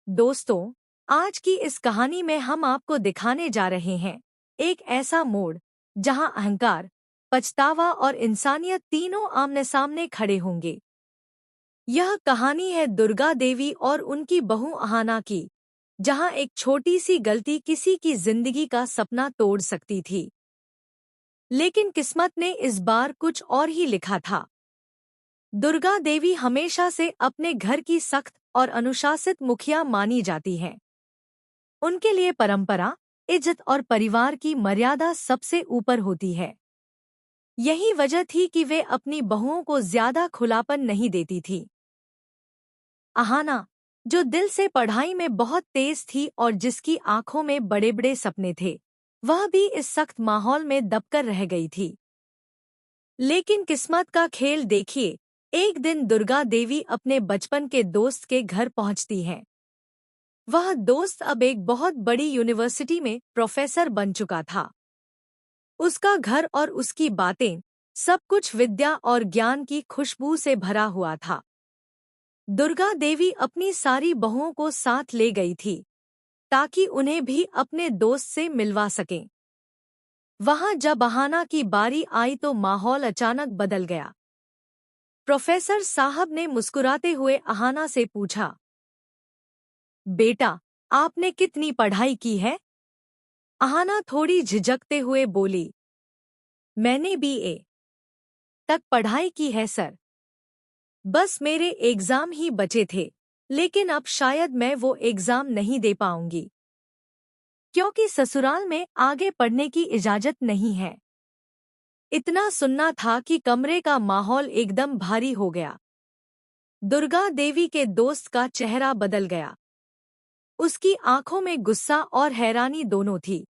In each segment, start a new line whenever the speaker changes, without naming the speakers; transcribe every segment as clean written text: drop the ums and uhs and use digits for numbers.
दोस्तों, आज की इस कहानी में हम आपको दिखाने जा रहे हैं एक ऐसा मोड़ जहां अहंकार, पछतावा और इंसानियत तीनों आमने सामने खड़े होंगे। यह कहानी है दुर्गा देवी और उनकी बहू अहाना की, जहां एक छोटी सी गलती किसी की जिंदगी का सपना तोड़ सकती थी। लेकिन किस्मत ने इस बार कुछ और ही लिखा था। दुर्गा देवी हमेशा से अपने घर की सख्त और अनुशासित मुखिया मानी जाती हैं। उनके लिए परंपरा, इज्जत और परिवार की मर्यादा सबसे ऊपर होती है। यही वजह थी कि वे अपनी बहुओं को ज्यादा खुलापन नहीं देती थी। अहाना, जो दिल से पढ़ाई में बहुत तेज थी और जिसकी आंखों में बड़े बड़े सपने थे, वह भी इस सख्त माहौल में दबकर रह गई थी। लेकिन किस्मत का खेल देखिए, एक दिन दुर्गा देवी अपने बचपन के दोस्त के घर पहुंचती हैं। वह दोस्त अब एक बहुत बड़ी यूनिवर्सिटी में प्रोफेसर बन चुका था। उसका घर और उसकी बातें, सब कुछ विद्या और ज्ञान की खुशबू से भरा हुआ था। दुर्गा देवी अपनी सारी बहुओं को साथ ले गई थी, ताकि उन्हें भी अपने दोस्त से मिलवा सकें। वहां जब अहाना की बारी आई तो माहौल अचानक बदल गया। प्रोफेसर साहब ने मुस्कुराते हुए अहाना से पूछा, बेटा, आपने कितनी पढ़ाई की है? अहाना थोड़ी झिझकते हुए बोली, मैंने बीए तक पढ़ाई की है सर। बस मेरे एग्जाम ही बचे थे, लेकिन अब शायद मैं वो एग्जाम नहीं दे पाऊंगी, क्योंकि ससुराल में आगे पढ़ने की इजाजत नहीं है। इतना सुनना था कि कमरे का माहौल एकदम भारी हो गया। दुर्गा देवी के दोस्त का चेहरा बदल गया। उसकी आंखों में गुस्सा और हैरानी दोनों थी।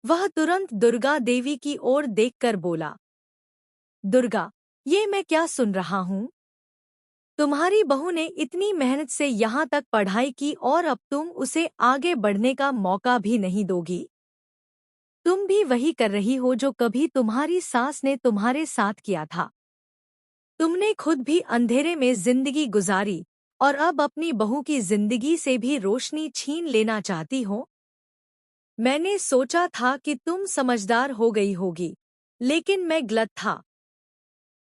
वह तुरंत दुर्गा देवी की ओर देखकर बोला, दुर्गा, ये मैं क्या सुन रहा हूँ? तुम्हारी बहू ने इतनी मेहनत से यहाँ तक पढ़ाई की और अब तुम उसे आगे बढ़ने का मौका भी नहीं दोगी? तुम भी वही कर रही हो जो कभी तुम्हारी सास ने तुम्हारे साथ किया था। तुमने खुद भी अंधेरे में जिंदगी गुजारी और अब अपनी बहू की जिंदगी से भी रोशनी छीन लेना चाहती हो। मैंने सोचा था कि तुम समझदार हो गई होगी, लेकिन मैं गलत था।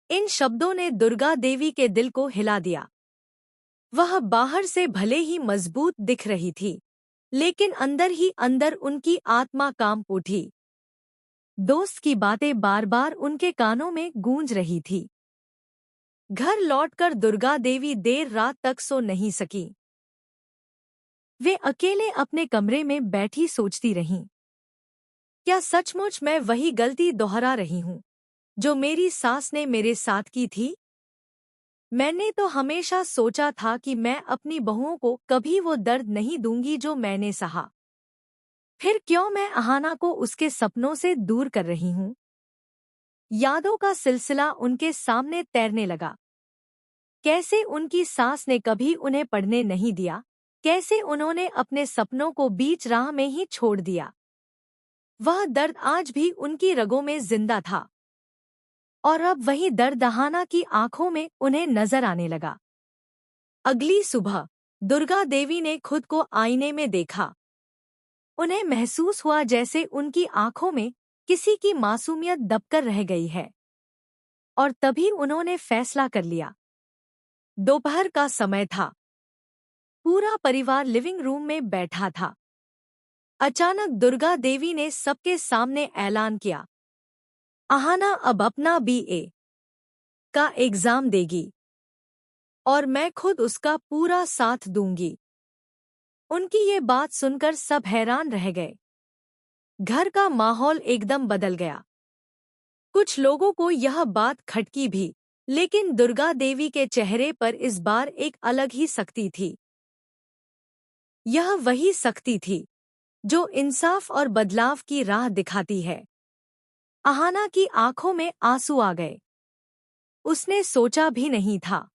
इन शब्दों ने दुर्गा देवी के दिल को हिला दिया। वह बाहर से भले ही मजबूत दिख रही थी, लेकिन अंदर ही अंदर उनकी आत्मा कांप उठी। दोस्त की बातें बार बार उनके कानों में गूंज रही थी। घर लौटकर दुर्गा देवी देर रात तक सो नहीं सकी। वे अकेले अपने कमरे में बैठी सोचती रहीं, क्या सचमुच मैं वही गलती दोहरा रही हूँ जो मेरी सास ने मेरे साथ की थी? मैंने तो हमेशा सोचा था कि मैं अपनी बहुओं को कभी वो दर्द नहीं दूंगी जो मैंने सहा। फिर क्यों मैं अहाना को उसके सपनों से दूर कर रही हूँ? यादों का सिलसिला उनके सामने तैरने लगा। कैसे उनकी सास ने कभी उन्हें पढ़ने नहीं दिया, कैसे उन्होंने अपने सपनों को बीच राह में ही छोड़ दिया। वह दर्द आज भी उनकी रगों में जिंदा था, और अब वही दर्द अहाना की आंखों में उन्हें नजर आने लगा। अगली सुबह दुर्गा देवी ने खुद को आईने में देखा। उन्हें महसूस हुआ जैसे उनकी आंखों में किसी की मासूमियत दबकर रह गई है। और तभी उन्होंने फैसला कर लिया। दोपहर का समय था। पूरा परिवार लिविंग रूम में बैठा था। अचानक दुर्गा देवी ने सबके सामने ऐलान किया, अहाना अब अपना बीए का एग्जाम देगी और मैं खुद उसका पूरा साथ दूंगी। उनकी ये बात सुनकर सब हैरान रह गए। घर का माहौल एकदम बदल गया। कुछ लोगों को यह बात खटकी भी, लेकिन दुर्गा देवी के चेहरे पर इस बार एक अलग ही सख्ती थी। यह वही सख्ती थी जो इंसाफ और बदलाव की राह दिखाती है। अहाना की आंखों में आंसू आ गए। उसने सोचा भी नहीं था